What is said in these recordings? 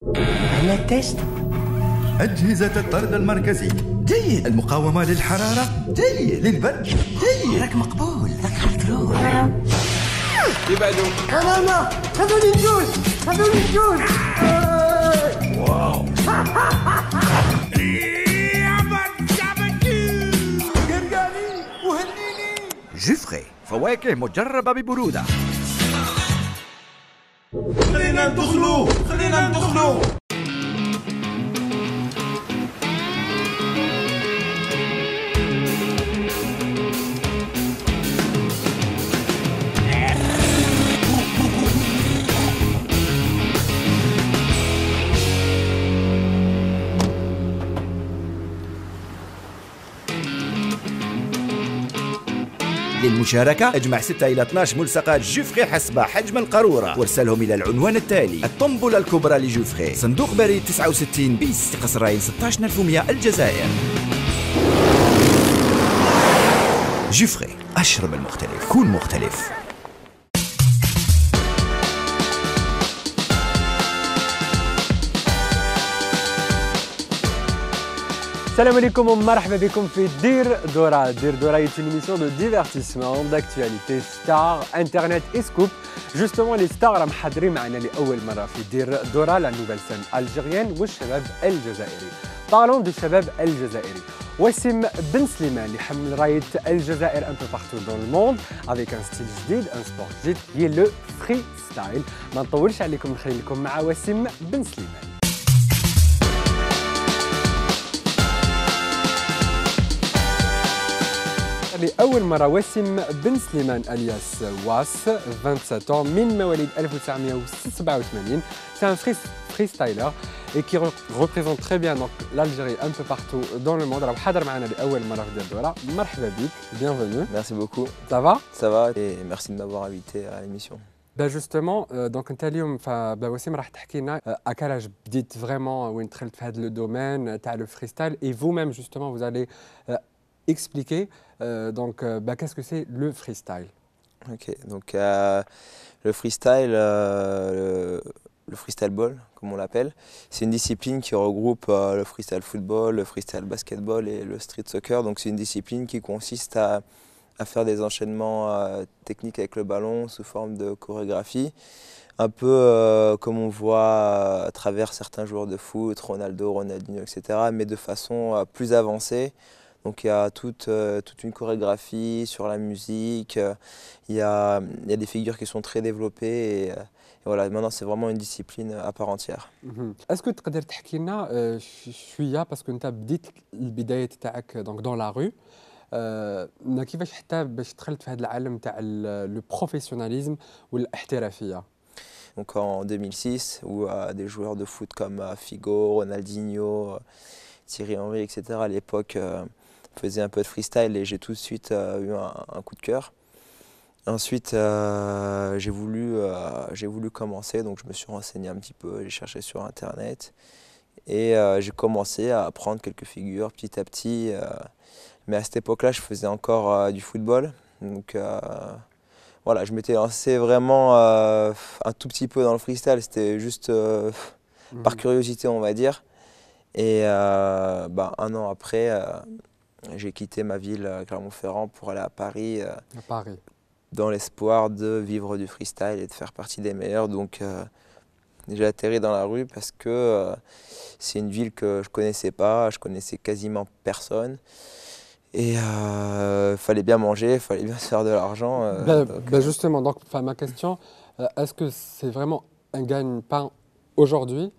على التيست. أجهزة الطرد المركزي جيد. المقاومة للحرارة جيد. للبرد جيد. راك مقبول. راك حتروح. يبعدوا. لا خذوني نجوز. خذوني نجوز. واو قرقاني وهنيني. جفري فواكه مجربة ببرودة. خلينا ندخلوا. للمشاركة اجمع 6 إلى 12 ملصقات جوفري حسب حجم القارورة وارسلهم إلى العنوان التالي: الطنبلة الكبرى لجوفري، صندوق بريد 69 بيس، قصر راين 16100 الجزائر. جوفري، أشرب المختلف، كون مختلف. Salam alaikum et marhaba bikoum fi Dir Dora. Dir Dora est une émission de divertissement, d'actualité, stars, internet et scoop. Justement, les stars راهم حاضرين معنا لأول مرة في دير دورا la nouvelle scène algérienne والشباب الجزائري. Parlons du شباب الجزائري. وسيم بن سليمان اللي حمل راية الجزائر un peu partout dans le monde avec un style جديد, un sport جديد qui est le freestyle. ما نطولش عليكم نخلي لكم مع وسيم بن سليمان. لأول مرة وسيم بن سليمان alias واس 27 ans من مواليد 1987. C'est un freestyler et qui représente très bien l'Algérie un peu partout dans le monde. Alors حاضر معنا لأول مرة في دير دورا. مرحبا بك, bienvenue. Merci beaucoup. Ça va? Ça va et merci de m'avoir invité à l'émission. Ben justement, donc انت اليوم وسيم راح تحكي لنا à quel âge بديت vraiment وين دخلت في هذا le domaine تاع le freestyle et vous-même justement vous allez expliquer qu'est-ce que c'est le freestyle. Ok, donc le freestyle, le freestyle ball, comme on l'appelle, c'est une discipline qui regroupe le freestyle football, le freestyle basketball et le street soccer. Donc c'est une discipline qui consiste à faire des enchaînements techniques avec le ballon sous forme de chorégraphie, un peu comme on voit à travers certains joueurs de foot, Ronaldo, Ronaldinho, etc., mais de façon plus avancée. Donc il y a toute une chorégraphie sur la musique, il y a des figures qui sont très développées et voilà, maintenant c'est vraiment une discipline à part entière. Est-ce que تقدر تحكي لنا شوية باسكو أنت بديت البداية تاعك donc dans la rue كيفاش حتى باش دخلت في هذا العالم تاع le professionnalisme والاحترافية؟ Donc en 2006 où des joueurs de foot comme Figo, Ronaldinho, Thierry Henry, etc. à l'époque faisait un peu de freestyle et j'ai tout de suite eu un coup de cœur. Ensuite, j'ai voulu commencer, donc je me suis renseigné un petit peu, j'ai cherché sur Internet et j'ai commencé à apprendre quelques figures petit à petit. Mais à cette époque-là, je faisais encore du football. Donc voilà, je m'étais lancé vraiment un tout petit peu dans le freestyle, c'était juste par curiosité, on va dire. Et un an après, j'ai quitté ma ville, Clermont-Ferrand, pour aller à Paris, dans l'espoir de vivre du freestyle et de faire partie des meilleurs. Donc j'ai atterri dans la rue parce que c'est une ville que je ne connaissais pas, je connaissais quasiment personne. Et il fallait bien manger, il fallait bien se faire de l'argent. Justement, donc, ma question, est-ce que c'est vraiment un gagne-pain aujourd'hui?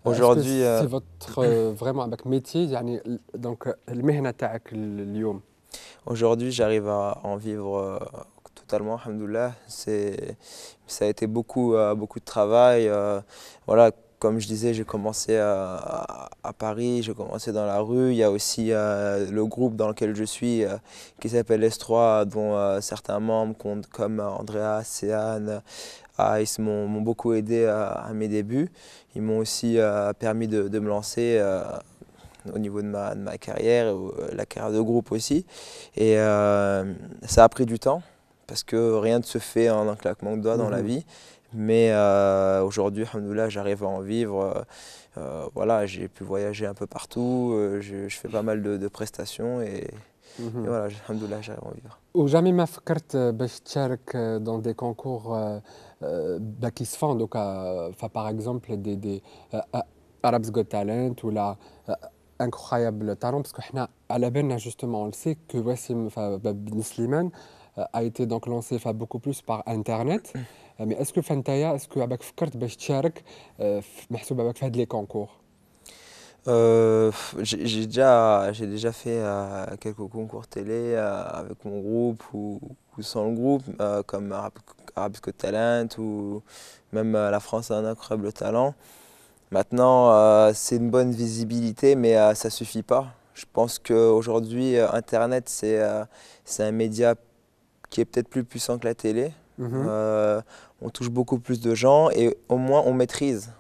Aujourd'hui, c'est votre vraiment avec métier, donc المهنة تاعك اليوم. Aujourd'hui, j'arrive à en vivre totalement, alhamdoulilah. Ça a été beaucoup de travail. Voilà, comme je disais, j'ai commencé à Paris, j'ai commencé dans la rue. Il y a aussi le groupe dans lequel je suis qui s'appelle S3, dont certains membres comme Andrea, Céane, Ice m'ont beaucoup aidé à mes débuts. Ils m'ont aussi permis de me lancer au niveau de ma carrière, et la carrière de groupe aussi. Et ça a pris du temps parce que rien ne se fait en un claquement de doigts dans la vie. Mais aujourd'hui, alhamdoulilah, j'arrive à en vivre. Voilà, j'ai pu voyager un peu partout, je fais pas mal de prestations et voilà, alhamdoulilah, j'arrive à en vivre. وجامي ما فكرت باش تشارك dans des concours qui se font donc par exemple des Arabs Got Talent ou la Incroyable Talent parce que حنا على بالنا justement on le sait que Wassim Ben Slimane a été donc lancé beaucoup plus par internet mais est-ce que Fantaya est-ce que عباك فكرت باش تشارك محسوبه عباك في هاد لي concours J'ai déjà fait quelques concours télé avec mon groupe ou sans le groupe, comme Arabs Got Talent ou même La France a un incroyable talent. Maintenant, c'est une bonne visibilité, mais ça ne suffit pas. Je pense qu'aujourd'hui, Internet, c'est un média qui est peut-être plus puissant que la télé. On touche beaucoup plus de gens et au moins on maîtrise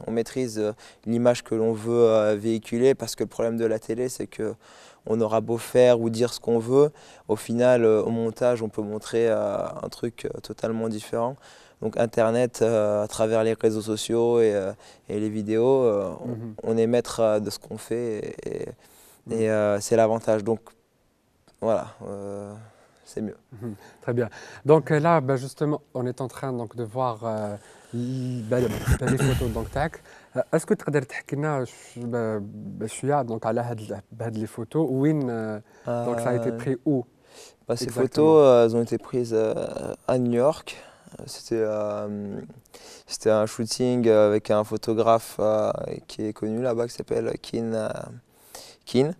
l'image que l'on veut véhiculer parce que le problème de la télé c'est que on aura beau faire ou dire ce qu'on veut, au final au montage on peut montrer un truc totalement différent. Donc Internet à travers les réseaux sociaux et les vidéos, on est maître de ce qu'on fait et c'est l'avantage. Donc voilà. C'est mieux. Très bien. Donc là, justement, on est en train donc, de voir les photos. Donc, est-ce que tu peux nous dire donc, les photos donc, ça a été pris où Ces photos elles ont été prises à New York. C'était un shooting avec un photographe qui est connu là-bas qui s'appelle Kin. Il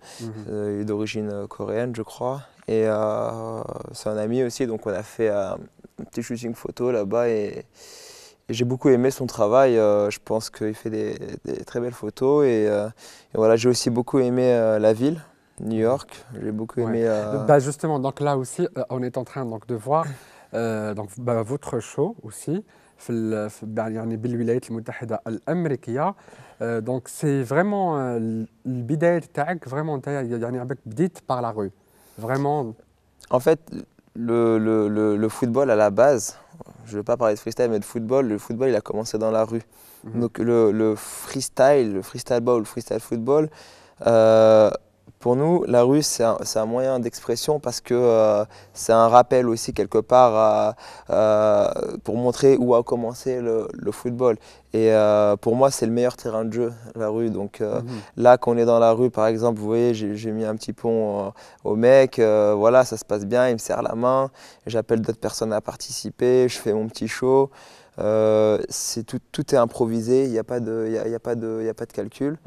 est d'origine coréenne, je crois. Et c'est un ami aussi, donc on a fait un petit shooting photo là-bas et j'ai beaucoup aimé son travail. Je pense qu'il fait des très belles photos et voilà, j'ai aussi beaucoup aimé la ville, New York. J'ai beaucoup aimé. Justement, donc là aussi, on est en train donc, de voir donc, votre show aussi. يعني بالولايات المتحدة الأمريكية donc c'est vraiment البداية تاعك vraiment انت يعني عباك بديت par la rue vraiment. En fait le football à la base, je ne vais pas parler de freestyle mais le football il a commencé dans la rue. Donc le freestyle ball, le freestyle football pour nous, la rue, c'est un moyen d'expression parce que c'est un rappel aussi quelque part pour montrer où a commencé le football. Et pour moi, c'est le meilleur terrain de jeu, la rue. Donc là, quand on est dans la rue, par exemple, vous voyez, j'ai mis un petit pont au mec. Voilà, ça se passe bien, il me serre la main. J'appelle d'autres personnes à participer, je fais mon petit show. Tout est improvisé, il n'y a pas de calcul.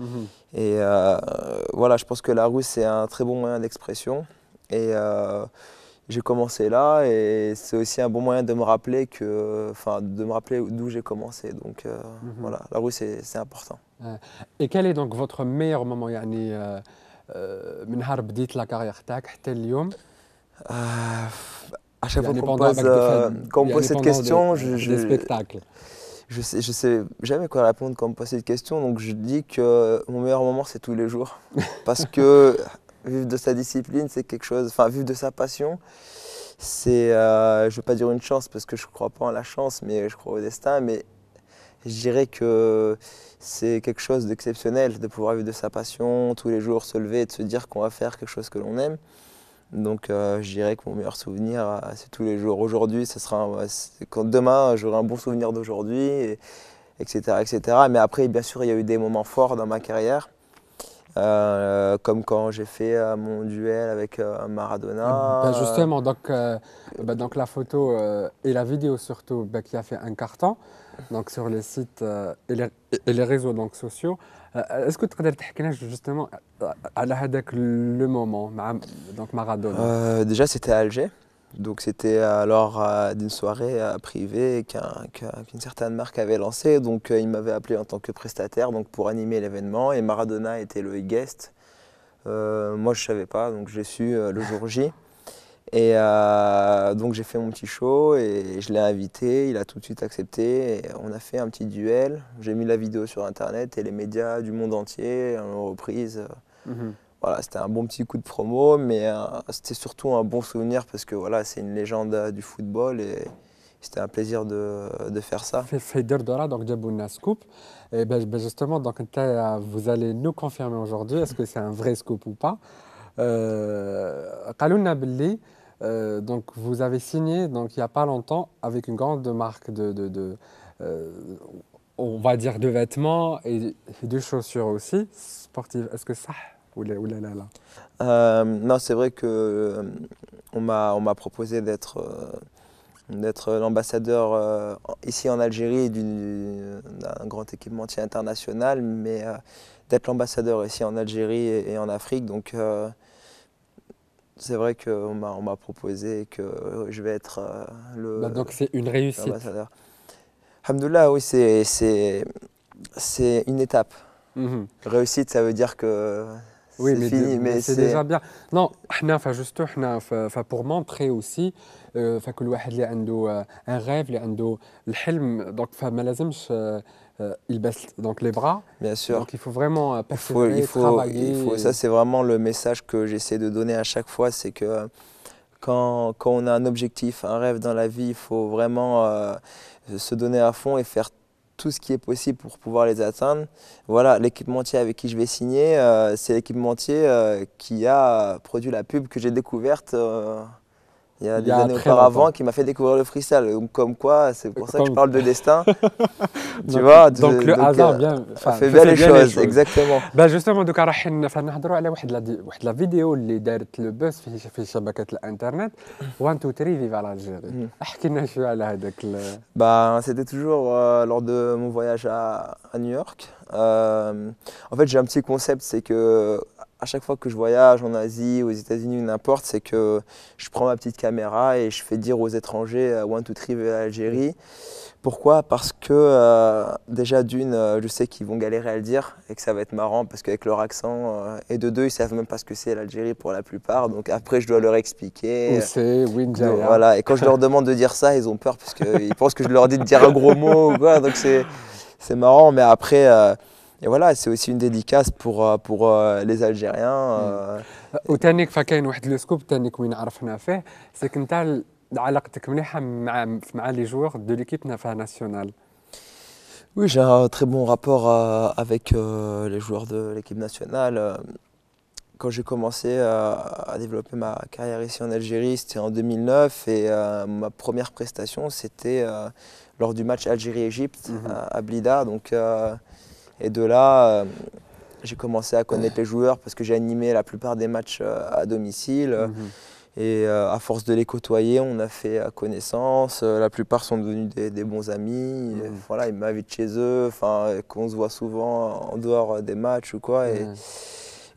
Et voilà, je pense que la rue c'est un très bon moyen d'expression. Et j'ai commencé là, et c'est aussi un bon moyen de me rappeler d'où j'ai commencé. Donc voilà, la rue c'est important. Et quel est donc votre meilleur moment, يعني من نهار بديت la carrière تاعك حتى اليوم؟ À chaque fois qu'on me pose cette question, je sais jamais quoi répondre quand on me pose cette question, donc je dis que mon meilleur moment c'est tous les jours. Parce que vivre de sa discipline, c'est quelque chose, enfin vivre de sa passion, c'est, je ne veux pas dire une chance parce que je ne crois pas en la chance, mais je crois au destin, mais je dirais que c'est quelque chose d'exceptionnel de pouvoir vivre de sa passion, tous les jours se lever et de se dire qu'on va faire quelque chose que l'on aime. Donc je dirais que mon meilleur souvenir, c'est tous les jours. Aujourd'hui, quand demain, j'aurai un bon souvenir d'aujourd'hui, etc., etc. Mais après, bien sûr, il y a eu des moments forts dans ma carrière, comme quand j'ai fait mon duel avec Maradona. Justement, donc la photo et la vidéo surtout qui a fait un carton donc sur les sites et les réseaux donc, sociaux. Est-ce que tu peux dire justement à le moment donc Maradona Déjà, c'était à Alger. Donc c'était lors d'une soirée privée qu'une certaine marque avait lancée. Donc il m'avait appelé en tant que prestataire donc, pour animer l'événement et Maradona était le guest. Moi je ne savais pas, donc je l'ai su le jour J. Et donc j'ai fait mon petit show et je l'ai invité, il a tout de suite accepté. Et on a fait un petit duel, j'ai mis la vidéo sur internet et les médias du monde entier l'ont reprise. Voilà, c'était un bon petit coup de promo, mais c'était surtout un bon souvenir parce que voilà, c'est une légende du football c'était un plaisir de faire ça. في دير دورا دونك جابوا لنا سكوب justement donc vous allez nous confirmer aujourd'hui est-ce que c'est un vrai scoop ou pas. قالوا لنا باللي donc vous avez signé donc il y a pas longtemps avec une grande marque on va dire de vêtements et de chaussures aussi sportives. Est-ce que ça ou là? Non, c'est vrai que on m'a proposé d'être l'ambassadeur ici en Algérie d'un grand équipementier international, mais d'être l'ambassadeur ici en Algérie et en Afrique. Donc c'est vrai qu'on m'a proposé que je vais être donc c'est une réussite. L'ambassadeur. Alhamdoulilah, oui, c'est une étape. Réussite, ça veut dire que oui, c'est fini, mais c'est déjà bien. Non, pour montrer aussi que الواحد اللي عنده un rêve اللي عنده الحلم donc فما لازمش يلبس donc les bras. Bien sûr. Donc il faut vraiment persévérer, travailler. Ça c'est vraiment le message que j'essaie de donner à chaque fois, c'est que quand on a un objectif, un rêve dans la vie, il faut vraiment se donner à fond et faire tout ce qui est possible pour pouvoir les atteindre. Voilà, l'équipementier avec qui je vais signer, c'est l'équipementier qui a produit la pub que j'ai découverte il y a des années auparavant, qui m'a fait découvrir le freestyle. Comme quoi, c'est pour ça que je parle de destin. Tu vois, donc le hasard fait bien les choses, exactement. Justement, donc راح نهضروا على واحد لا فيديو اللي دارت لو بوز في شبكات الانترنت 1 2 3 فيفا l'Algérie. احكي لنا شويه على هذاك. C'était toujours lors de mon voyage à New York. En fait, j'ai un petit concept, c'est que à chaque fois que je voyage en Asie, aux États-Unis ou n'importe, c'est que je prends ma petite caméra et je fais dire aux étrangers 1 2 3 vers l'Algérie. Pourquoi? Parce que déjà d'une, je sais qu'ils vont galérer à le dire et que ça va être marrant parce qu'avec leur accent, et de deux, ils savent même pas ce que c'est l'Algérie pour la plupart. Donc après, je dois leur expliquer. Où c'est, Winjaya. Voilà. Et quand je leur demande de dire ça, ils ont peur parce qu'ils pensent que je leur dis de dire un gros mot ou quoi. Donc c'est marrant, mais après. Et voilà, c'est aussi une dédicace pour les Algériens. وتانيك فكاين واحد لو سكوب تانيك وين عرفنا فيه سي كنت علاقتك مليحه مع لي جوور دو ليكيب nationale. Oui, j'ai un très bon rapport avec les joueurs de l'équipe nationale. Quand j'ai commencé à développer ma carrière ici en Algérie, c'était en 2009 et ma première prestation, c'était lord du match Algérie-Égypte à Blida. Donc, et de là, j'ai commencé à connaître les joueurs parce que j'ai animé la plupart des matchs à domicile. Et à force de les côtoyer, on a fait connaissance. La plupart sont devenus des bons amis. Voilà, ils m'invitent chez eux, qu'on se voit souvent en dehors des matchs ou quoi.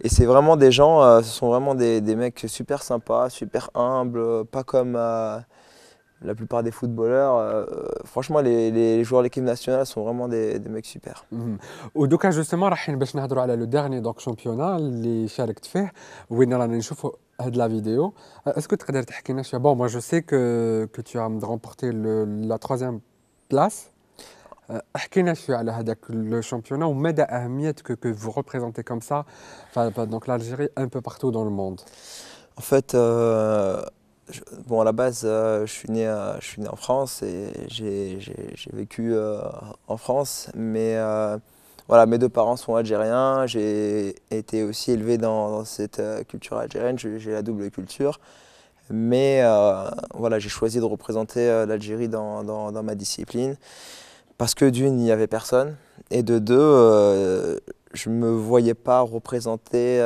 Et c'est vraiment des gens, ce sont vraiment des mecs super sympas, super humbles, pas comme la plupart des footballeurs. Franchement, les joueurs de l'équipe nationale sont vraiment des mecs super. ودوكا جوستومون رايحين باش نهضروا على لو ديرني دونك شامبيونا اللي شاركت فيه وين رانا نشوفوا هاد لا فيديو. اسكو تقدر تحكي لنا شويه moi je sais que tu as remporté la 3e place. احكي لنا شويه على هذاك لو شامبيونا ومدى اهميه que vous représentez comme ça donc l'Algérie un peu partout dans le monde. En fait, bon, à la base, je suis né en France et j'ai vécu en France, mais voilà, mes deux parents sont algériens, j'ai été aussi élevé dans cette culture algérienne, j'ai la double culture, mais voilà, j'ai choisi de représenter l'Algérie dans ma discipline, parce que d'une, il n'y avait personne, et de deux, je ne me voyais pas représenter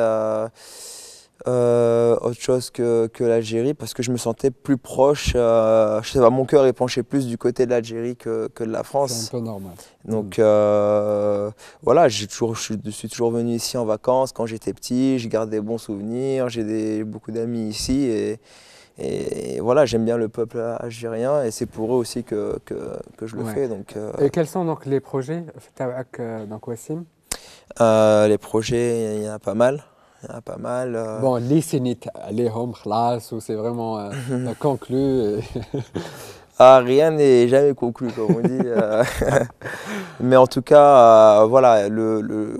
autre chose que l'Algérie parce que je me sentais plus proche, je sais pas, mon cœur est penché plus du côté de l'Algérie que de la France. C'est un peu normal. Donc voilà, je suis toujours venu ici en vacances quand j'étais petit, je garde des bons souvenirs, j'ai beaucoup d'amis ici et voilà, j'aime bien le peuple algérien et c'est pour eux aussi que je le fais. Donc, et quels sont donc les projets donc Wassim? Les projets, il y en a pas mal. Il y en a pas mal. Bon, les Sénit, les Hom, Khlas, où c'est vraiment conclu. Rien n'est jamais conclu, comme on dit. Mais en tout cas, voilà,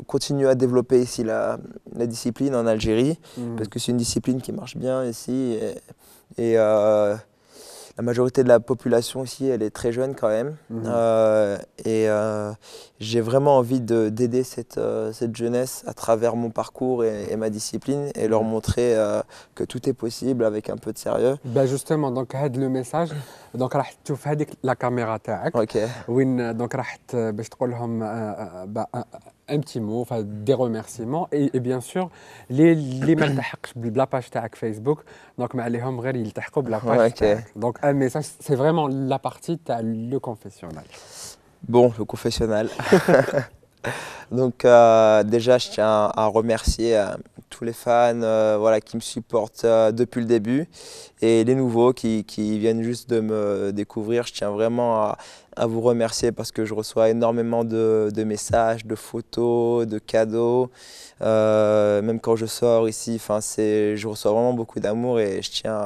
continuer à développer ici la discipline en Algérie, parce que c'est une discipline qui marche bien ici. Et La majorité de la population ici, elle est très jeune quand même. J'ai vraiment envie d'aider cette jeunesse à travers mon parcours et ma discipline et leur montrer que tout est possible avec un peu de sérieux. Ben justement, donc le message, donc راح تشوف هذيك la caméra تاعك. Ok. وين donc راح باش تقول لهم un petit mot, enfin des remerciements et bien sûr اللي ما التحقش بلا باج تاعك فيسبوك دونك ما عليهم غير يلتحقوا بلا باج تاعك. Donc un message, c'est vraiment la partie تاع le confessionnal. Bon, le confessionnal. Donc déjà, je tiens à remercier tous les fans voilà, qui me supportent depuis le début et les nouveaux qui viennent juste de me découvrir. Je tiens vraiment à vous remercier parce que je reçois énormément de messages, de photos, de cadeaux. Même quand je sors ici, je reçois vraiment beaucoup d'amour et je tiens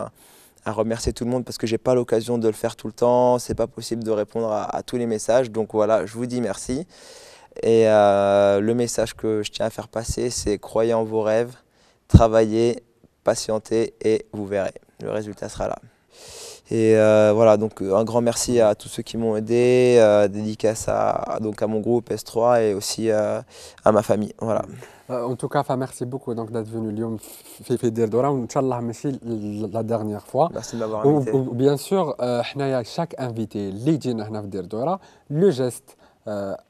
à remercier tout le monde parce que je n'ai pas l'occasion de le faire tout le temps. Ce n'est pas possible de répondre à tous les messages. Donc voilà, je vous dis merci. Et le message que je tiens à faire passer, c'est croyez en vos rêves, travaillez, patientez et vous verrez. Le résultat sera là. Et voilà, donc un grand merci à tous ceux qui m'ont aidé, dédicace à mon groupe S3 et aussi à ma famille. Voilà. En tout cas, merci beaucoup d'être venu اليوم في دير دورة وإن شاء الله ماشي la dernière fois. Merci de m'avoir invité. Bien sûr, حنايا chaque invité اللي يجينا هنا في دير دورة le geste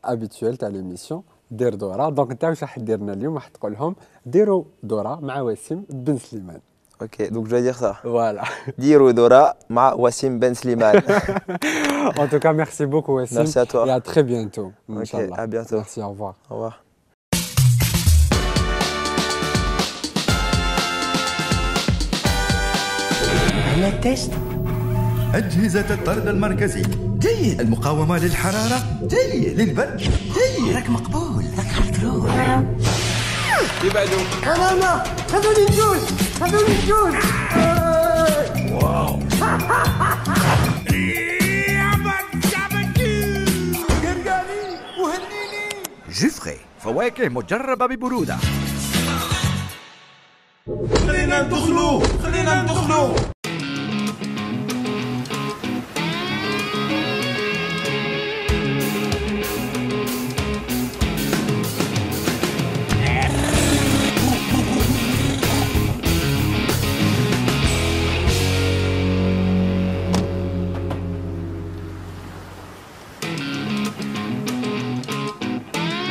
habituel تاع l'émission دير دورة. دونك انت واش راح دير لنا اليوم؟ راح تقول لهم ديروا دورة مع وسيم بن سليمان. Ok, donc je vais dire ça. Voilà. Dirou Dora ma Wassim Ben Slimane. En tout cas, merci beaucoup Wassim. Merci à toi. Et à très bientôt. Ok, à bientôt. Merci, au revoir. Au revoir. على التيست. أجهزة الطرد المركزي جيد، المقاومة للحرارة جيد، للبرد جيد. راك مقبول، راك حتروح. يبعدوا. أنا خذوني الجوز، خذوني الجوز. واو. قرقاني وهنيني. جفري فواكه مجربة ببرودة. خلينا ندخلوا.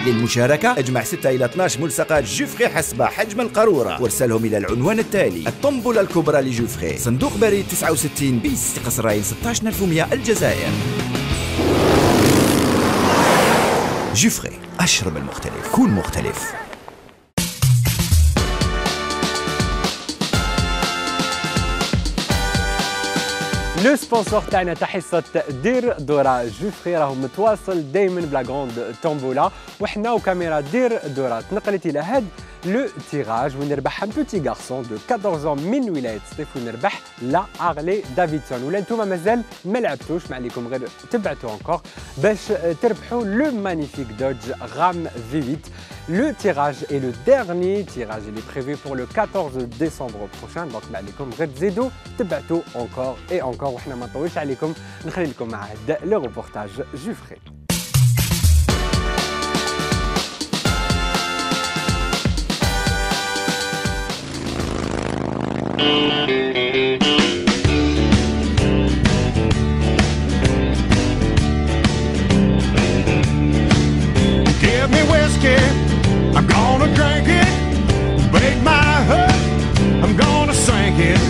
للمشاركة اجمع 6 إلى 12 ملصقات جوفري حسب حجم القارورة وارسلهم إلى العنوان التالي: الطنبلة الكبرى لجوفري، صندوق بريد 69 بيس قصرين 16100 الجزائر. جوفري، أشرب المختلف، كون مختلف. لو سبونسور تاعنا تاع حصه دير دورة جوفري راهو متواصل دائما بلا غروند تومبولا، وحنا وكاميرا دير دورة تنقلت الى هاد لو تيراج وين ربح ان بوتي غارسون دو 14 من ولايه سطيف وين ربح لا ارلي دافيدسون. ولا نتوما مازال ما لعبتوش، ما عليكم غير تبعتوا انكور باش تربحوا لو مانيفيك دوج غام في 8. Le tirage est le dernier tirage, il est prévu pour le 14 décembre prochain, donc ما عليكم غير تزيدوا تبعتوا encore et encore وحنا ما نطولش عليكم، نخلي لكم مع هذا لو ريبورتاج جوفري. Give me whiskey, I'm gonna drink it. Break my heart, I'm gonna sink it.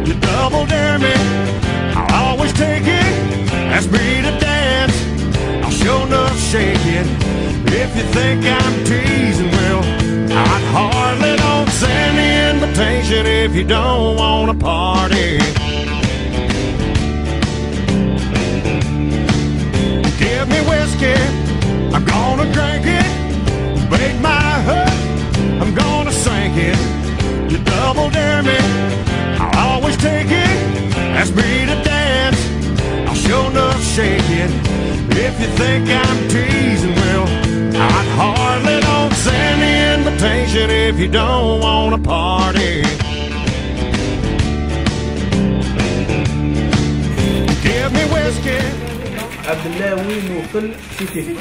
You double dare me, I'll always take it. Ask me to dance, I'll sure enough shake it. If you think I'm teasing, well, I'd hardly don't send the invitation if you don't wanna party. Give me whiskey, I'm gonna drink it. Break my heart, I'm gonna sink it. You double dare me, I'll always take it. Ask me to dance, I'll sure enough shake it. If you think I'm teasing, well, I'd hardly don't send the invitation if you don't wanna party. give me whiskey. عبد الله وين وصل سيتي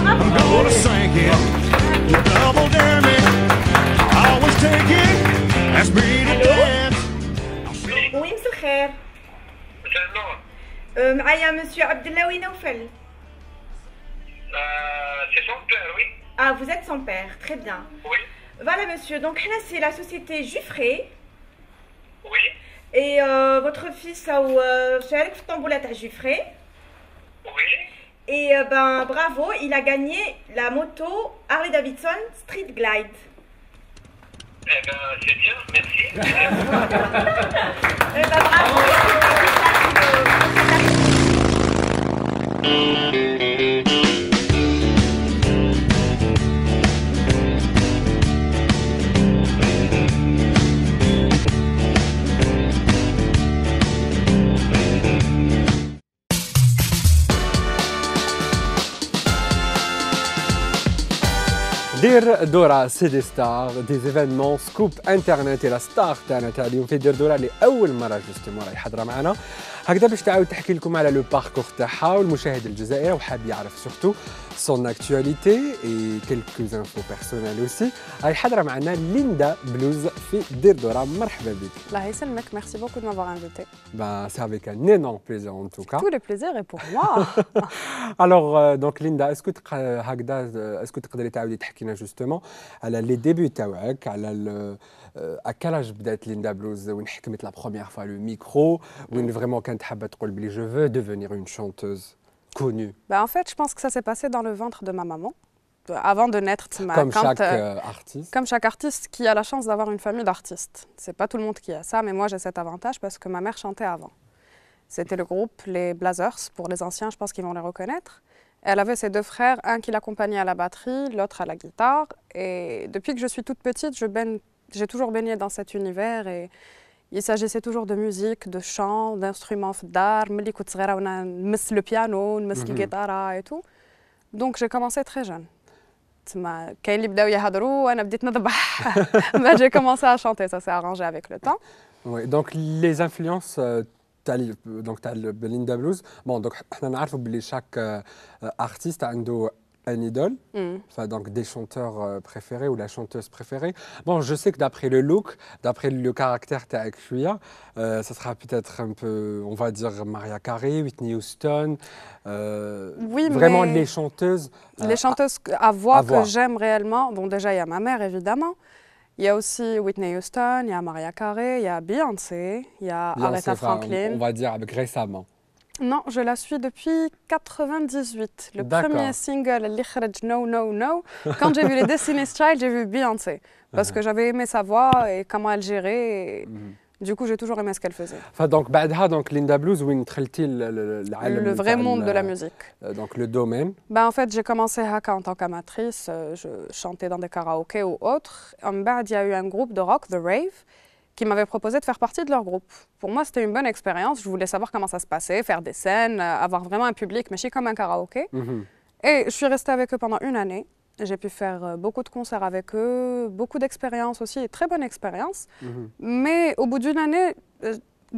I'm gonna sink it. You double dare me. I always take it. Ask me to dance. Oui, مساء الخير. مساء النور. معايا مسيو عبد الله نوفل. C'est son père, oui. Ah, vous êtes son père, très bien. Oui. Voilà, monsieur. Donc là, c'est la société Juffré. Oui. Et votre fils a شارك في الطنبولة تاع Juffré. Oui. Et ben bravo, il a gagné la moto Harley Davidson Street Glide. Eh ben, c'est bien, merci. Eh ben bravo. دير دورة سي دي ستار دي زيفينمون سكوب انترنت الى ستار تاعنا تاع اليوم في دير دورة لاول مرة جوستومون راهي حاضرة معنا هكذا باش تعاود تحكي لكم على لو باركور تاعها والمشاهد الجزائري وحاب يعرف سورتو سون اكتواليتي اي كيلكو انفو بيرسونيل اوسي راهي حاضرة معنا ليندا بلوز في دير دورة مرحبا بك. الله يسلمك, merci beaucoup de m'avoir invité. Ben, c'est avec un énorme plaisir en tout cas. Tout le plaisir est pour moi. Alors donc Linda, est-ce que هكذا est-ce que تقدري تعاودي تحكي لنا justement على لي ديبي تاعك على à quel âge بدات ليندا بلوز وين حكمت la première fois le micro وين vraiment كانت حابة تقول بلي je veux devenir une chanteuse connue. En fait, je pense que ça s'est passé dans le ventre de ma maman. Avant de naître, comme chaque artiste. Comme chaque artiste qui a la chance d'avoir une famille d'artistes. C'est pas tout le monde qui a ça, mais moi j'ai cet avantage parce que ma mère chantait avant. C'était le groupe Les Blazers, pour les anciens, je pense qu'ils vont les reconnaître. Elle avait ses deux frères, un qui l'accompagnait à la batterie, l'autre à la guitare. Et depuis que je suis toute petite, j'ai toujours baigné dans cet univers et il s'agissait toujours de musique, de chant, d'instruments d'art, le piano, la guitare et tout. Donc j'ai commencé très jeune. J'ai commencé à chanter, ça s'est arrangé avec le temps. Oui, donc les influences donc Linda Blues, bon donc on a que chaque artiste a un idole, enfin donc des chanteurs préférés ou la chanteuse préférée. Bon, je sais que d'après le look, d'après le caractère avec Julia, ça sera peut-être un peu, on va dire Mariah Carey, Whitney Houston. Oui, vraiment les chanteuses. Les chanteuses à voix que j'aime réellement. Bon, déjà il y a ma mère évidemment. Il y a aussi Whitney Houston, il y a Mariah Carey, il y a Beyoncé, il y a Aretha Franklin. On va dire avec récemment. Non, je la suis depuis 98. Le premier single, No No No. Quand j'ai vu les Destiny's Child, j'ai vu Beyoncé. Parce que j'avais aimé sa voix et comment elle gérait. Et du coup, j'ai toujours aimé ce qu'elle faisait. Enfin, donc, donc Linda Blues, où le vrai monde de la musique. Donc, le domaine. En fait, j'ai commencé Haka en tant qu'amatrice. Je chantais dans des karaokés ou autres. En bas, il y a eu un groupe de rock, The Rave, qui m'avait proposé de faire partie de leur groupe. Pour moi, c'était une bonne expérience. Je voulais savoir comment ça se passait, faire des scènes, avoir vraiment un public, mais comme un karaoké. Et je suis restée avec eux pendant une année. J'ai pu faire beaucoup de concerts avec eux, beaucoup d'expériences aussi, très bonne expérience. Mais au bout d'une année,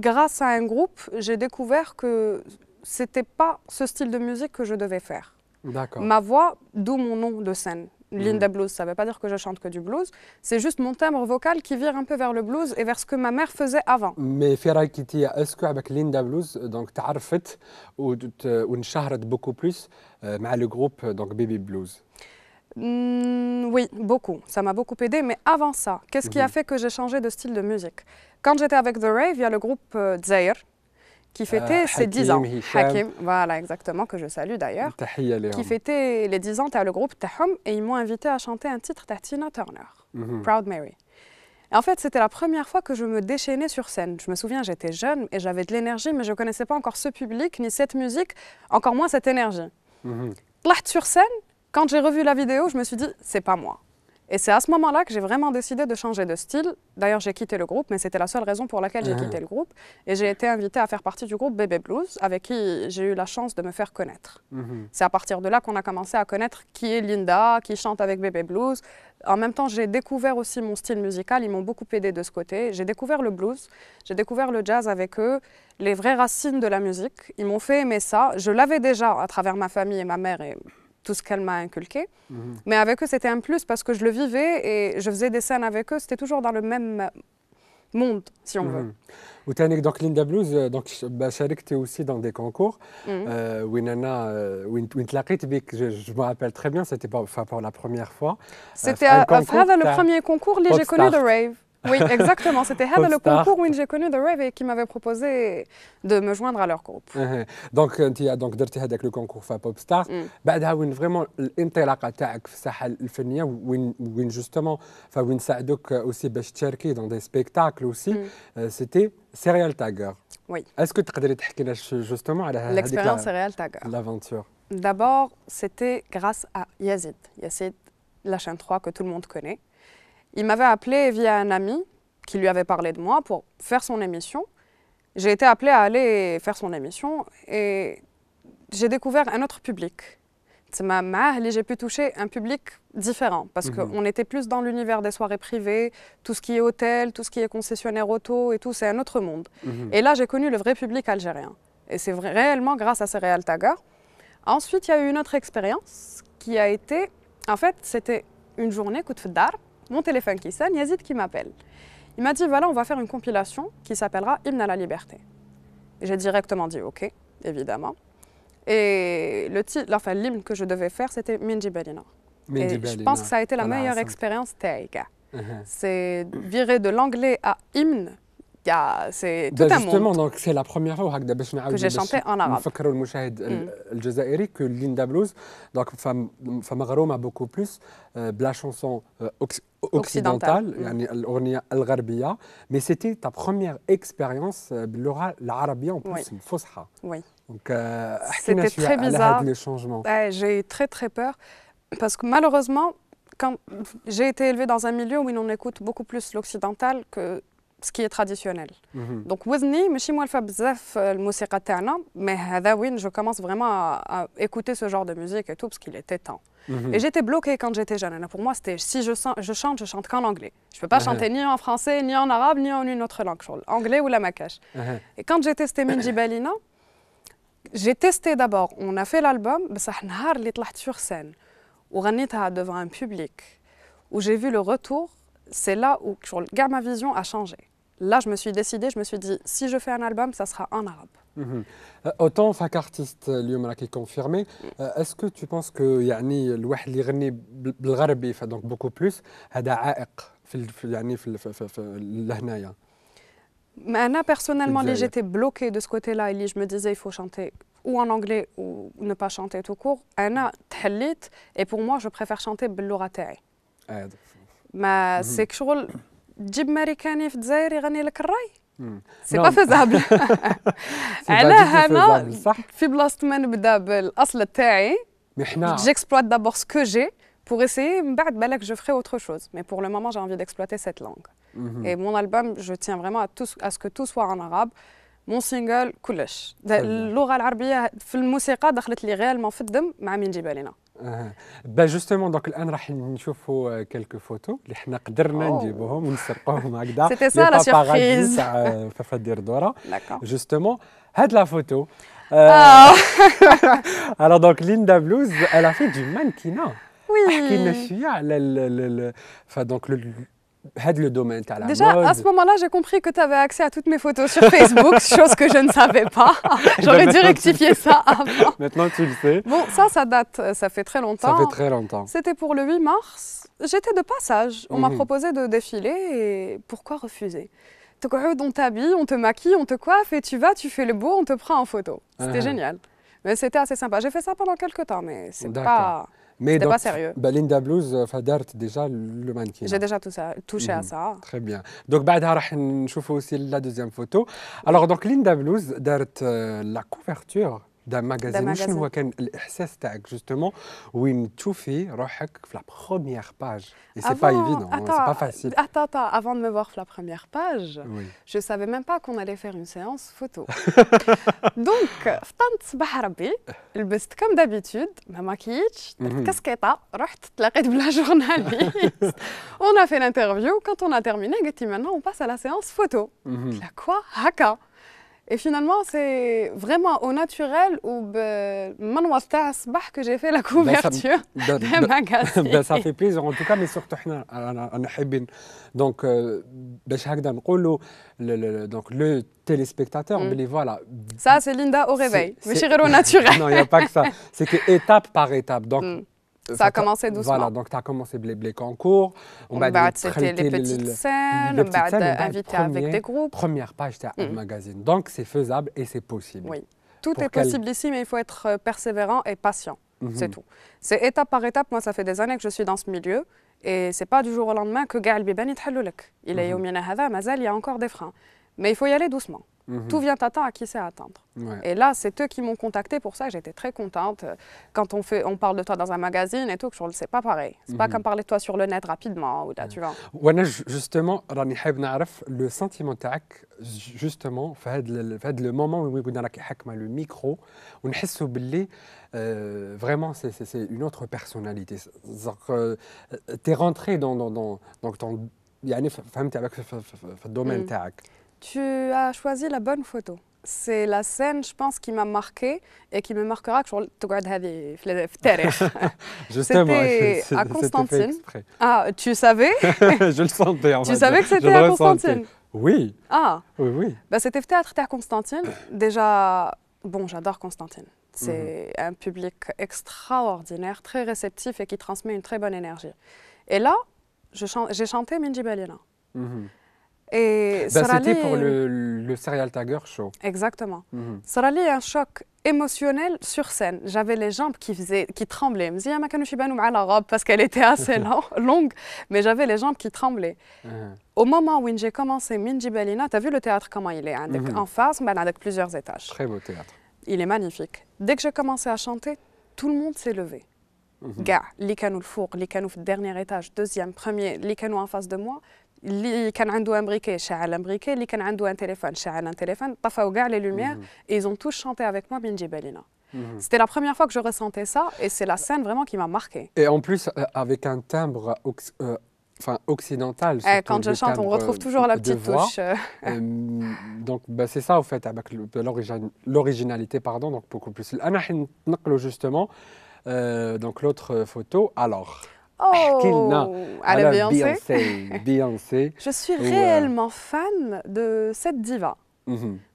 grâce à un groupe, j'ai découvert que ce n'était pas ce style de musique que je devais faire. Ma voix, d'où mon nom de scène. Linda Blues, ça ne veut pas dire que je chante que du blues, c'est juste mon timbre vocal qui vire un peu vers le blues et vers ce que ma mère faisait avant. Mais est-ce qu'avec Linda Blues, donc تعرفت وانشهرت beaucoup plus مع le groupe donc Baby Blues? Oui, beaucoup. Ça m'a beaucoup aidé. Mais avant ça, qu'est-ce qui a fait que j'ai changé de style de musique? Quand j'étais avec The Rave, il y a le groupe Zaire qui fêtait ses 10 ans. Hakim, voilà, exactement, que je salue d'ailleurs. Qui fêtait les 10 ans de le groupe Tahom et ils m'ont invité à chanter un titre de Tina Turner, Proud Mary. Et en fait, c'était la première fois que je me déchaînais sur scène. Je me souviens, j'étais jeune et j'avais de l'énergie, mais je ne connaissais pas encore ce public, ni cette musique, encore moins cette énergie. Sur scène, quand j'ai revu la vidéo, je me suis dit, c'est pas moi. Et c'est à ce moment-là que j'ai vraiment décidé de changer de style. D'ailleurs, j'ai quitté le groupe, mais c'était la seule raison pour laquelle j'ai quitté le groupe. Et j'ai été invitée à faire partie du groupe Bébé Blues, avec qui j'ai eu la chance de me faire connaître. C'est à partir de là qu'on a commencé à connaître qui est Linda, qui chante avec Bébé Blues. En même temps, j'ai découvert aussi mon style musical. Ils m'ont beaucoup aidé de ce côté. J'ai découvert le blues, j'ai découvert le jazz avec eux, les vraies racines de la musique. Ils m'ont fait aimer ça. Je l'avais déjà à travers ma famille et ma mère et tout ce qu'elle m'a inculqué. Mais avec eux, c'était un plus parce que je le vivais et je faisais des scènes avec eux. C'était toujours dans le même monde, si on veut. Donc Linda Blues, donc شاركتي aussi dans des concours. وين انا وين تلاقيت بك, je me rappelle très bien, c'était pour la première fois. C'était le premier concours où j'ai connu The Rave. Oui, exactement. C'était le concours où j'ai connu The Rave et qui m'avait proposé de me joindre à leur groupe. Donc donc درتي هذاك le concours في Pop Star. بعدها وين vraiment الانطلاقه تاعك في الساحه الفنيه وين justement وين ساعدوك aussi باش تشاركي dans des spectacles aussi. C'était Serial Tagger. Oui. Est-ce que تقدري تحكي لنا justement على هذيك l'expérience Serial Tagger? L'aventure. D'abord, c'était grâce à Yazid. Yazid, la chaîne 3 que tout le monde connaît. Il m'avait appelé via un ami qui lui avait parlé de moi pour faire son émission. J'ai été appelée à aller faire son émission et j'ai découvert un autre public. J'ai pu toucher un public différent parce qu'on était plus dans l'univers des soirées privées, tout ce qui est hôtel, tout ce qui est concessionnaire auto et tout, c'est un autre monde. Et là, j'ai connu le vrai public algérien. Et c'est réellement grâce à Serial Tagger. Ensuite, il y a eu une autre expérience qui a été... En fait, c'était une journée, coup de dar, mon téléphone qui sonne, Yazid qui m'appelle. Il m'a dit, voilà, on va faire une compilation qui s'appellera Hymne à la liberté. J'ai directement dit OK, évidemment. Et le titre, enfin, l'hymne que je devais faire, c'était Minji Balina. Et je pense que ça a été la meilleure expérience taïga. C'est virer de l'anglais à hymne. C'est tout un justement, monde. donc c'est la première fois que j'ai chanté en arabe. نفكروا المشاهد الجزائري que Linda Blues, donc فمغرومة beaucoup plus بلا chanson occidentale, يعني الأغنية الغربية, mais c'était ta première expérience باللغة العربية en plus الفصحى. Oui. Donc c'était très bizarre. Les changements. J'ai eu très très peur parce que malheureusement, quand j'ai été élevée dans un milieu où on écoute beaucoup plus l'occidental que ce qui est traditionnel. Donc وزني ماشي موالفة بزاف الموسيقى تاعنا, mais هذا وين je commence vraiment à écouter ce genre de musique et tout parce qu'il était temps. Et j'étais bloquée quand j'étais jeune. Pour moi, c'était si je chante qu'en anglais. Je ne peux pas chanter ni en français, ni en arabe, ni en une autre langue, anglais ou la makash. Et quand j'ai testé Minji Balina, j'ai testé d'abord. On a fait l'album, بصح نهار اللي طلعت sur scène وغنيتها devant un public où j'ai vu le retour, c'est là où ma vision a changé. Là, je me suis décidée, je me suis dit, si je fais un album, ça sera en arabe. Autant qu'artiste, اليوم راكي confirmé, est-ce que tu penses que يعني الواحد اللي يغني بالغربي donc beaucoup plus هذا عائق في يعني في لهنايا؟ أنا personnellement, j'étais bloquée de ce côté-là et je me disais, il faut chanter ou en anglais ou ne pas chanter tout court. أنا تحليت et pour moi, je préfère chanter باللغة تاعي. ما c'est que شغل تجيب ماريكاني في الجزائر يغني لك الراي. سي با فيزابل. علاه انا في بلاصه ما نبدا بالاصل تاعي j'exploite d'abord ce que j'ai pour essayer من بعد بالك je ferai autre chose, mais pour le moment j'ai envie d'exploiter cette langue. Et mon album, je tiens vraiment à ce que tout soit en arabe. Mon single كلش اللغه العربيه في الموسيقى دخلت لي غير في الدم مع مين جيب علينا. justement, donc الان راح نشوفوا quelques photos اللي حنا قدرنا نجيبوهم ونسرقوهم هكذا. C'était ça la surprise. تاع ففدير دورة. Justement, هاد la photo. Alors donc Linda Blues, elle a fait du mannequinat. Oui. احكي لنا شويه على donc le domaine تاع la Déjà, mode. à ce moment-là, j'ai compris que tu avais accès à toutes mes photos sur Facebook, chose que je ne savais pas. J'aurais dû rectifier ça avant. Maintenant, tu le sais. Bon, ça date, ça fait très longtemps. Ça fait très longtemps. C'était pour le 8 mars. J'étais de passage. On m'a proposé de défiler et pourquoi refuser? On t'habille, on te maquille, on te coiffe et tu vas, tu fais le beau, on te prend en photo. C'était génial. Mais c'était assez sympa. J'ai fait ça pendant quelques temps, mais c'est pas... C'était pas sérieux. Linda Blues, فدارت déjà le mannequin. J'ai déjà touché à ça. Très bien. Donc بعدها راح نشوفوا aussi la deuxième photo. Alors donc Linda Blues دارت la couverture d'un magazine. وشنو هو كان الإحساس تاعك justement وين تشوفي روحك في la première page et c'est pas évident, hein, c'est pas facile. Attends, avant de me voir sur la première page, Oui. je savais même pas qu'on allait faire une séance photo. Donc, فطنت صباح ربي لبست comme d'habitude, ما ماكيتش, كاسكيطة, رحت تلاقيت بلا journaliste. On a fait l'interview, quand on a terminé, قلت لي maintenant on passe à la séance photo. La quoi هكا. Et finalement, c'est vraiment au naturel ou manwas تاع الصباح que j'ai fait la couverture d'un magazine. Ça fait plaisir en tout cas, mais surtout حنا أنا حابين donc باش هكذا نقولوا donc le téléspectateur بلي voilà. Ça c'est Linda au réveil, ماشي غير au naturel. Non, il y a pas que ça. C'est que étape par étape. Donc ça a commencé doucement. Voilà, donc tu as commencé les concours. C'était les petites scènes, invité avec des groupes. Première page de magazine. Donc c'est faisable et c'est possible. Oui, tout est possible ici, mais il faut être persévérant et patient. C'est tout. C'est étape par étape. Moi, ça fait des années que je suis dans ce milieu. Et c'est pas du jour au lendemain que قاع البيبان يتحلوا لك. Il est يومنا هذا مازال il y a encore des freins. Mais il faut y aller doucement. Tout vient à temps à qui sait attendre. Ouais. Et là, c'est eux qui m'ont contacté pour ça. J'étais très contente. Quand on parle de toi dans un magazine et tout, c'est pas pareil. C'est pas comme parler de toi sur le net rapidement ou là, tu vois. وانا justement راني حاب نعرف le sentiment تاعك justement في هذا le moment où قلنا راكي حاكمه le micro ونحسوا باللي vraiment c'est une autre personnalité. T'es rentré dans ton يعني فهمت عليك في الدومين تاعك. Tu as choisi la bonne photo. C'est la scène, je pense, qui m'a marquée et qui me marquera que je تقعد هذه في التاريخ. C'était à Constantine. Ah, tu savais? Je le sentais en fait. Tu savais que c'était à Constantine? Oui. Ah. Oui. Bah, c'était le théâtre à Constantine. Déjà, bon, j'adore Constantine. C'est un public extraordinaire, très réceptif et qui transmet une très bonne énergie. Et là, j'ai chanté Minji Balina. Et c'était pour le Serial Tiger Show. Exactement. Ça a un choc émotionnel sur scène. J'avais les jambes qui tremblaient. Je ما كانوش يبانوا مع la robe parce qu'elle était assez longue, mais j'avais les jambes qui tremblaient. Au moment où j'ai commencé Minji Balina, tu as vu le théâtre comment il est, en face, avec plusieurs étages. Très beau théâtre. Il est magnifique. Dès que j'ai commencé à chanter, tout le monde s'est levé. Gars, les canaux le four, les canaux le dernier étage, deuxième, premier, les canaux en face de moi. اللي كان عنده un briquet شعل un briquet اللي كان عنده un téléphone شعل un téléphone طفاو كاع les lumières et ils ont tous chanté avec moi Minji Balina. C'était la première fois que je ressentais ça et c'est la scène vraiment qui m'a marquée. Et en plus avec un timbre occidental. Quand je chante, on retrouve toujours la petite touche. Donc c'est ça au fait avec l'originalité pardon, donc beaucoup plus. أنا حننقلوا justement donc l'autre photo alors. À la Beyoncé. Je suis réellement fan de cette diva.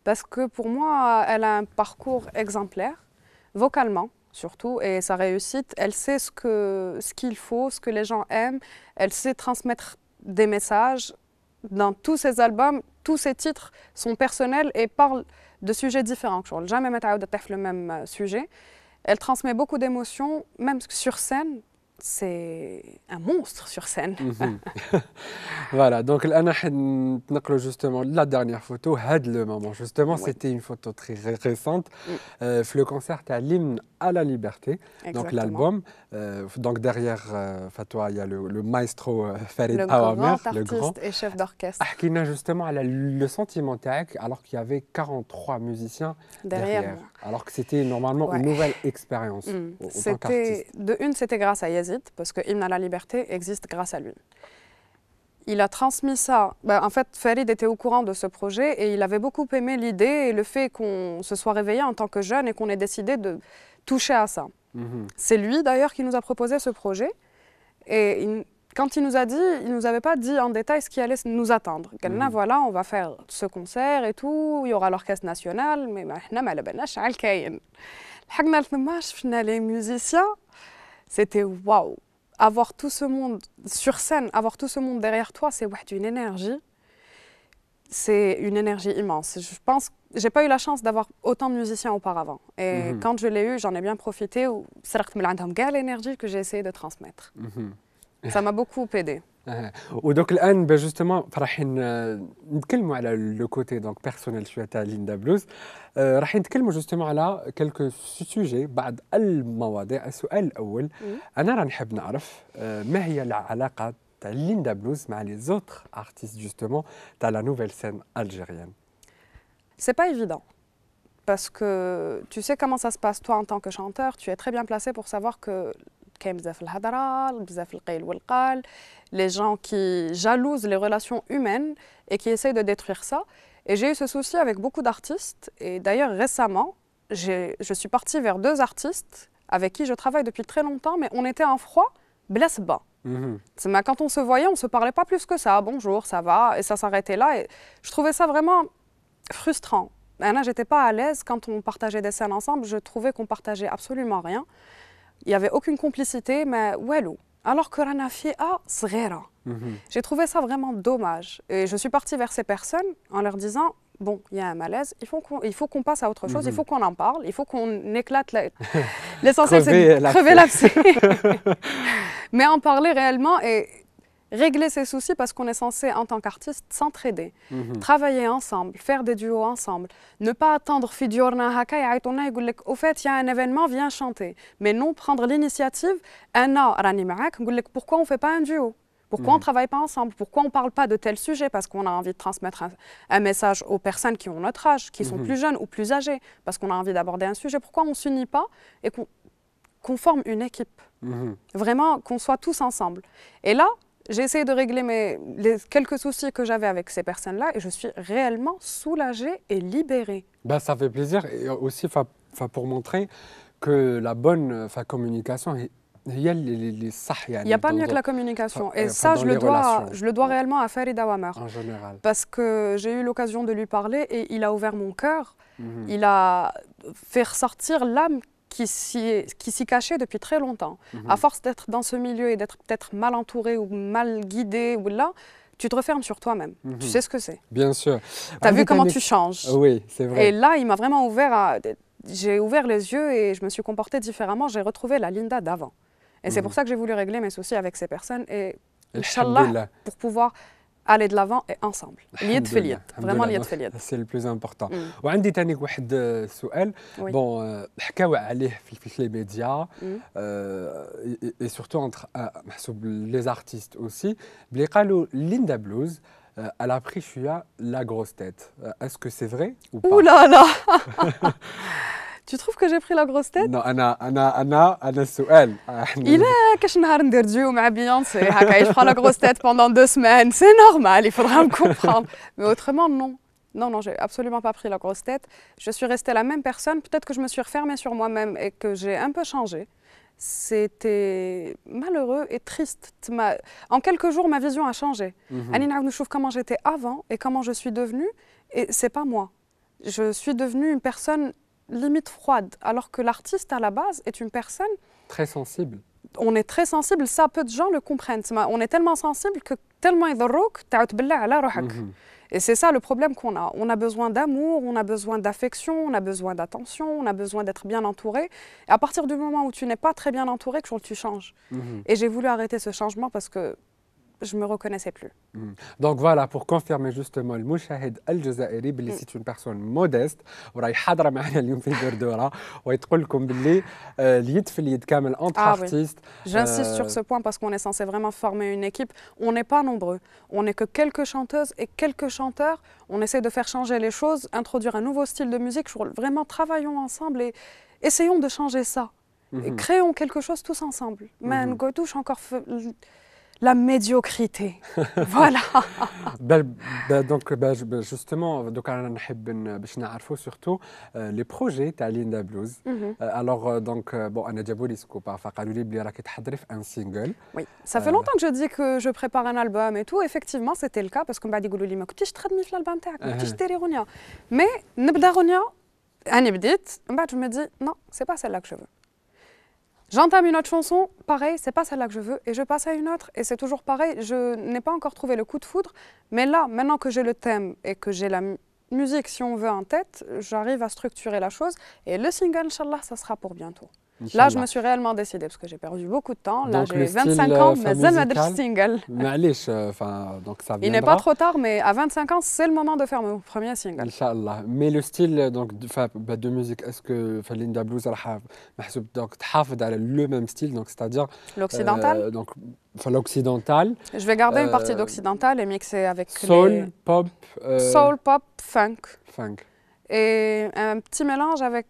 Parce que pour moi, elle a un parcours exemplaire, vocalement surtout, et sa réussite, elle sait ce qu'il faut, ce que les gens aiment, elle sait transmettre des messages. Dans tous ses albums, tous ses titres sont personnels et parlent de sujets différents. Jamais le même sujet. Elle transmet beaucoup d'émotions, même sur scène. C'est un monstre sur scène. Voilà, donc أنا حنقلوا justement la dernière photo, le moment justement, c'était une photo très récente, le concert à l'hymne à la liberté, donc l'album, donc derrière Fatwa il y a le maestro Farid Awamer, le grand artiste et chef d'orchestre. حكينا justement على le sentiment تاعك alors qu'il y avait 43 musiciens derrière. Alors que c'était normalement une nouvelle expérience en tant qu'artiste. De une, c'était grâce à Yazid, parce que Hymne à la liberté existe grâce à lui. Il a transmis ça. En fait, Farid était au courant de ce projet et il avait beaucoup aimé l'idée et le fait qu'on se soit réveillé en tant que jeune et qu'on ait décidé de toucher à ça. C'est lui d'ailleurs qui nous a proposé ce projet. Et quand il nous a dit, il ne nous avait pas dit en détail ce qui allait nous attendre. Voilà, on va faire ce concert et tout, il y aura l'orchestre national, mais les musiciens, c'était waouh. Avoir tout ce monde sur scène, avoir tout ce monde derrière toi, c'est une énergie. C'est une énergie immense. Je pense, j'ai pas eu la chance d'avoir autant de musiciens auparavant. Et quand je l'ai eu, j'en ai bien profité. C'est l'énergie que j'ai essayé de transmettre. Ça m'a beaucoup aidé. ودوك الان جوستومون رايحين نتكلموا على لو كوتي دونك بيرسونيل شويه تاع ليندا بلوز. رايحين نتكلموا جوستومون على كلكو سوجي بعض المواضيع. السؤال الاول انا راني نحب نعرف ما هي العلاقه تاع ليندا بلوز مع لي زوتر ارتيست جوستومون تاع لا نوفيل سين الجيريان. C'est pas évident. Parce que tu sais comment ça se passe, toi en tant que chanteur, tu es très bien placé pour savoir que les gens qui jalousent les relations humaines et qui essayent de détruire ça. Et j'ai eu ce souci avec beaucoup d'artistes. Et d'ailleurs, récemment, je suis partie vers 2 artistes avec qui je travaille depuis très longtemps, mais on était en froid, blesse bas. Quand on se voyait, on ne se parlait pas plus que ça. Bonjour, ça va, et ça s'arrêtait là. Et je trouvais ça vraiment frustrant. Là, j'étais pas à l'aise quand on partageait des scènes ensemble. Je trouvais qu'on partageait absolument rien. Il n'y avait aucune complicité, mais walou. Alors que Rana Fia, Sghera. J'ai trouvé ça vraiment dommage. Et je suis partie vers ces personnes en leur disant bon, il y a un malaise, il faut qu'on passe à autre chose, il faut qu'on en parle, il faut qu'on éclate. L'essentiel, c'est de crever l'abcès. Mais en parler réellement et régler ses soucis parce qu'on est censé, en tant qu'artiste, s'entraider, travailler ensemble, faire des duos ensemble, ne pas attendre Fidiorna Haka et au fait, il y a un événement, viens chanter. Mais non, prendre l'initiative, pourquoi on ne fait pas un duo? Pourquoi on ne travaille pas ensemble? Pourquoi on ne parle pas de tel sujet? Parce qu'on a envie de transmettre un message aux personnes qui ont notre âge, qui sont plus jeunes ou plus âgées, parce qu'on a envie d'aborder un sujet. Pourquoi on ne s'unit pas et qu'on forme une équipe? Vraiment, qu'on soit tous ensemble. Et là, j'ai essayé de régler les quelques soucis que j'avais avec ces personnes-là et je suis réellement soulagée et libérée. Ben, ça fait plaisir et aussi pour montrer que la bonne communication est il n'y a pas mieux que la communication. Et ça, je le dois réellement à Farid Awamer. En général. Parce que j'ai eu l'occasion de lui parler et il a ouvert mon cœur. Il a fait ressortir l'âme qui s'y cachait depuis très longtemps. À force d'être dans ce milieu et d'être peut-être mal entouré ou mal guidé, ou là, tu te refermes sur toi-même. Tu sais ce que c'est. Bien sûr. Tu as vu comment tu changes. Oui, c'est vrai. Et là, il m'a vraiment ouvert j'ai ouvert les yeux et je me suis comportée différemment. J'ai retrouvé la Linda d'avant. Et c'est pour ça que j'ai voulu régler mes soucis avec ces personnes et, Inch'Allah, pour pouvoir aller de l'avant et ensemble. Lied في اليد. Vraiment lied في اليد. C'est le plus important. وعندي تاني واحد سؤال. بون حكاو عليه في les médias et surtout entre محسوب les artistes aussi. بلي قالوا ليندا بلوز elle a pris la grosse tête. Est-ce que c'est vrai ou pas? Ouh là là. Tu trouves que j'ai pris la grosse tête? Non, أنا السؤال. Il est كاش نهار ندير duo مع Beyoncé هكا je prends la grosse tête pendant 2 semaines, c'est normal, il faudra me comprendre. Mais autrement non. Non, j'ai absolument pas pris la grosse tête. Je suis restée la même personne, peut-être que je me suis refermée sur moi-même et que j'ai un peu changé. C'était malheureux et triste. En quelques jours, ma vision a changé. Anina Nouchouf, comment j'étais avant et comment je suis devenue, et c'est pas moi. Je suis devenue une personne limite froide, alors que l'artiste à la base est une personne très sensible. On est très sensible, ça peu de gens le comprennent. On est tellement sensible que tellement يضروك تعاود تبلع على روحك. Et c'est ça le problème qu'on a. On a besoin d'amour, on a besoin d'affection, on a besoin d'attention, on a besoin d'être bien entouré. Et à partir du moment où tu n'es pas très bien entouré, tu changes. Et j'ai voulu arrêter ce changement parce que je ne me reconnaissais plus. Donc voilà, pour confirmer justement, le Mouchahid Al-Jazairi, c'est une personne modeste, وراهي حاضرة معنا اليوم في دردورة ويتقول لكم باللي اليد في اليد كامل entre artistes. J'insiste sur ce point parce qu'on est censé vraiment former une équipe. On n'est pas nombreux. On n'est que quelques chanteuses et quelques chanteurs. On essaie de faire changer les choses, introduire un nouveau style de musique. Vraiment, travaillons ensemble et essayons de changer ça. Et créons quelque chose tous ensemble. Mais on touche encore la médiocrité. Voilà. Donc justement, انا نحب باش نعرفوا surtout les projets تاع ليندا بلوز. Alors donc bon انا جابوا لي سكوب فقالوا لي بلي راكي تحضري في un single. Oui, ça fait longtemps que je dis que je prépare un album et tout. Effectivement, c'était le cas parce que بعد يقولوا لي ما كنتيش تخدمي في الالبوم تاعك، ما كنتيش ديري غنية. Mais نبدا غنية أنا بديت من بعد je me dis non, c'est pas celle-là que je veux. J'entame une autre chanson, pareil, c'est pas celle-là que je veux, et je passe à une autre, et c'est toujours pareil. Je n'ai pas encore trouvé le coup de foudre, mais là, maintenant que j'ai le thème et que j'ai la musique, si on veut, en tête, j'arrive à structurer la chose, et le single, Inch'Allah, ça sera pour bientôt. Là, je me suis réellement décidée parce que j'ai perdu beaucoup de temps. Là, Donc, j'ai le 25 style, ans, enfin, mais je musical. single. معليش, enfin, donc ça Il n'est viendra. pas trop tard, mais à 25 ans, c'est le moment de faire mon premier single. Inch'Allah. Mais le style donc de musique, est-ce que Linda Blues راح محسوب donc تحافظ على le même style, donc c'est-à-dire L'occidental. donc l'occidental. Je vais garder une partie d'occidental et mixer avec Soul, pop. soul, pop, funk. Funk. Et un petit mélange avec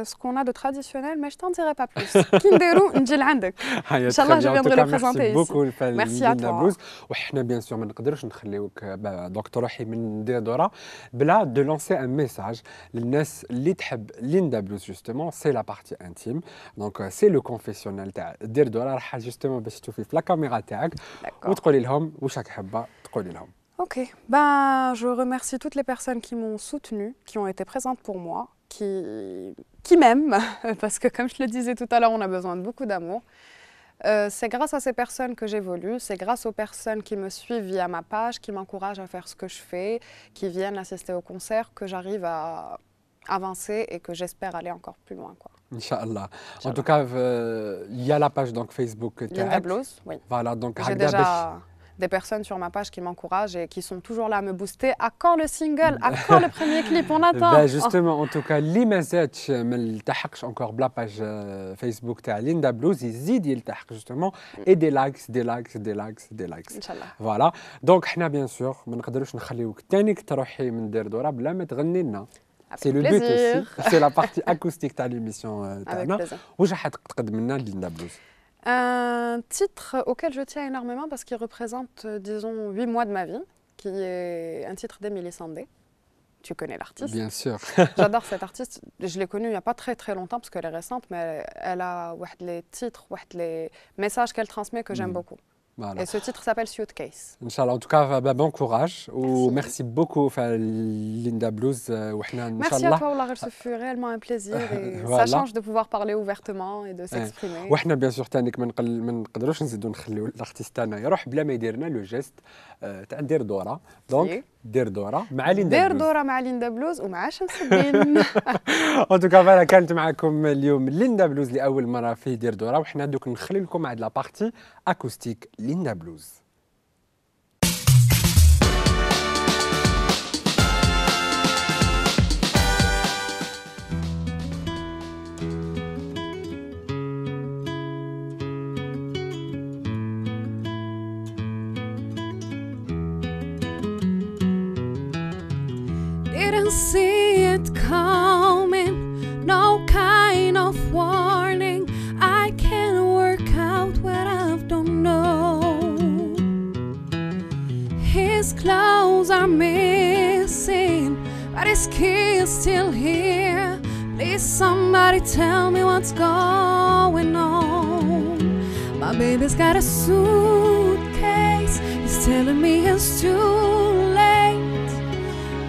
ce qu'on a de traditionnel, mais je t'en dirai pas plus. Kinderou, Njil Andek. Inch'Allah, je viendrai le présenter ici. Merci beaucoup. Merci à toi. Blues. وحنا bien sûr ما نقدرش نخليوك donc تروحي من دير دورة بلا de lancer un message للناس اللي تحب ليندا بلوز justement, c'est la partie intime. Donc c'est le confessionnal تاع دير دورة راح justement باش تشوفي في لا كاميرا تاعك وتقولي لهم واش راك حابة تقولي لهم. Ok, ben, je remercie toutes les personnes qui m'ont soutenue, qui ont été présentes pour moi, qui m'aiment, parce que comme je le disais tout à l'heure, on a besoin de beaucoup d'amour. C'est grâce à ces personnes que j'évolue, c'est grâce aux personnes qui me suivent via ma page, qui m'encouragent à faire ce que je fais, qui viennent assister au concert, que j'arrive à avancer et que j'espère aller encore plus loin, quoi. Inch'Allah. En tout cas, il y a la page donc Facebook. Linda Blues, oui. Voilà, donc j'ai déjà des personnes sur ma page qui m'encouragent et qui sont toujours là à me booster. À quand le single? À quand le premier clip? On attend. Ben justement, en tout cas, اللي ما زادش ما التحقش encore بلا باج فيسبوك تاع ليندا بلوز يزيد يلتحق justement et des likes des likes des likes des likes. Inch'Allah. Voilà. Donc حنا bien sûr ما نقدروش نخليوك تانيك تروحي من دير دورة بلا ما تغني لنا. C'est le but aussi. C'est la partie acoustique تاع l'émission تاعنا. واش راح تقدم لنا ليندا بلوز؟ Un titre auquel je tiens énormément parce qu'il représente, disons, 8 mois de ma vie, qui est un titre d'Emily Sandé. Tu connais l'artiste? Bien sûr. J'adore cette artiste. Je l'ai connue il n'y a pas très très longtemps parce qu'elle est récente, mais elle a les titres, les messages qu'elle transmet que j'aime beaucoup. Voilà. Et ce titre s'appelle Suitcase. Inch'Allah, en tout cas, bon courage. Merci beaucoup, Linda Blues. Merci à toi, Ola, ce fut réellement un plaisir. Et voilà. Ça change de pouvoir parler ouvertement et de s'exprimer. وحنا bien sûr تانيك ما نقدروش نزيدو نخليو الارتيست تاعنا يروح بلا ما يدير لنا لو جيست تاع دير دورة. دونك دير دورة مع ليندا بلوز. دير دورة مع ليندا بلوز ومع شمس الدين. En tout cas, voilà, كانت معكم اليوم ليندا بلوز لأول مرة في دير دورة وحنا دوك نخلي لكم عاد لا بارتي اكوستيك ليندا بلوز. Didn't see it coming, no kind of warning. I can't work out what I don't know. His clothes are missing, but his key is still here. Please somebody tell me what's going on. My baby's got a suitcase, he's telling me it's too late.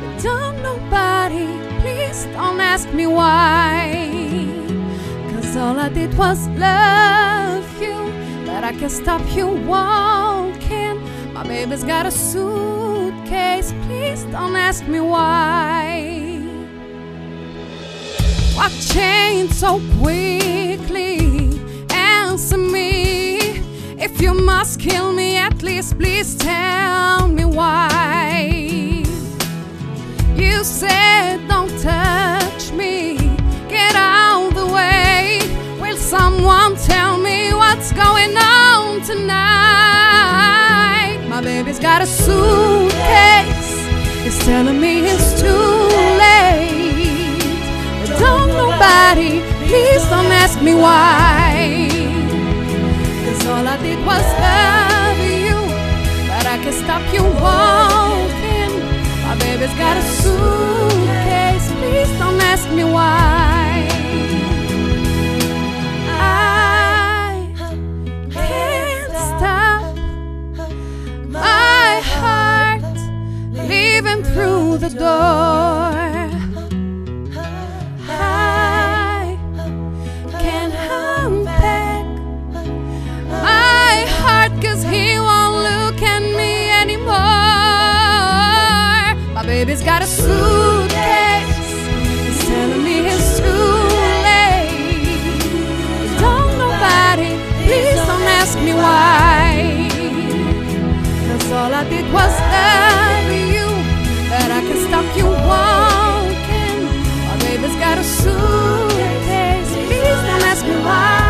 But don't nobody, please don't ask me why. Cause all I did was love you, but I can't stop you walking. My baby's got a suitcase, please don't ask me why. What changed so quickly? Answer me. If you must kill me, at least please tell me why. You said don't touch me, get out the way. Will someone tell me what's going on tonight? My baby's got a suitcase, he's telling me it's too late. But don't nobody, please don't ask me why. Cause all I did was love you, but I can't stop you walking. My baby's got a suitcase, please don't ask me why. I can't stop my heart leaving through the door. I can't unpack my heart cause he won't look at me anymore. My baby's got a suitcase, he's telling me it's too late. all I did was tell you that I can stop you walking. My baby's got a suitcase. Please don't ask me why.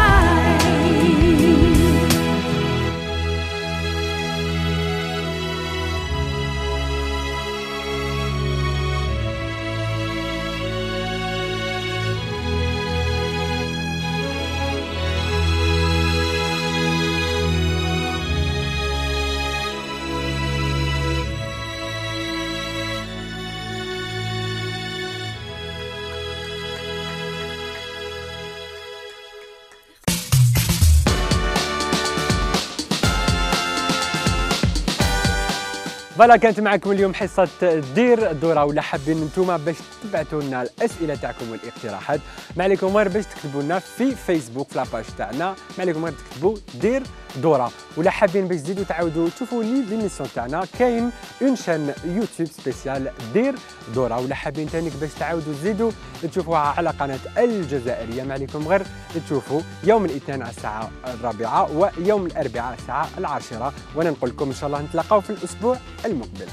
فوالا كانت معكم اليوم حصه دير دوره، ولا حابين نتوما باش تبعثوا لنا الاسئله تاعكم والاقتراحات، ما عليكم غير باش تكتبوا لنا في فيسبوك في لاباج تاعنا، ما عليكم غير تكتبوا دير دوره. ولا حابين باش تزيدوا تعاودوا تشوفوا ليميسيون تاعنا، كاين اون شان يوتيوب سبيسيال دير دوره. ولا حابين ثاني باش تعاودوا تزيدوا تشوفوها على قناه الجزائريه، ما عليكم غير تشوفوا يوم الاثنين على الساعه 4 ويوم الاربعاء على الساعه 10. وانا نقول لكم ان شاء الله نتلاقاو في الاسبوع المقبل.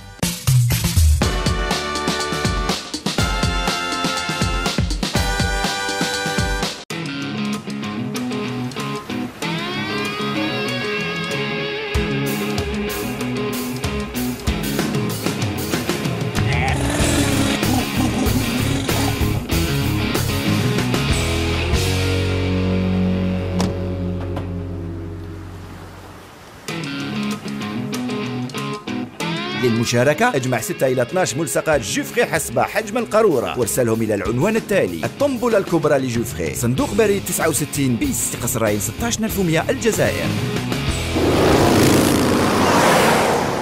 للمشاركة اجمع 6 إلى 12 ملصقات جوفري حسب حجم القارورة وارسلهم إلى العنوان التالي: الطنبلة الكبرى لجوفري، صندوق بريد 69 بيس قصر راين 16100 الجزائر.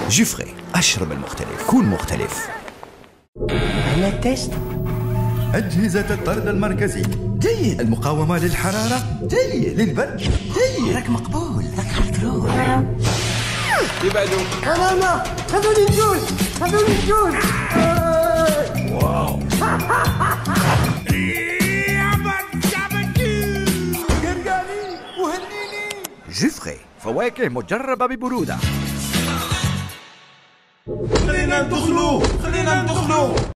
جوفري، أشرب المختلف، كون مختلف. على تيست. أجهزة الطرد المركزي جيد، المقاومة للحرارة جيد، للبرد جيد. راك مقبول، راك حتروح. يبعدوا. أنا خذوني الجوز، خذوني الجوز. واو. قرقاني وهنيني. جوفري، فواكه مجربة ببرودة. خلينا ندخلوا.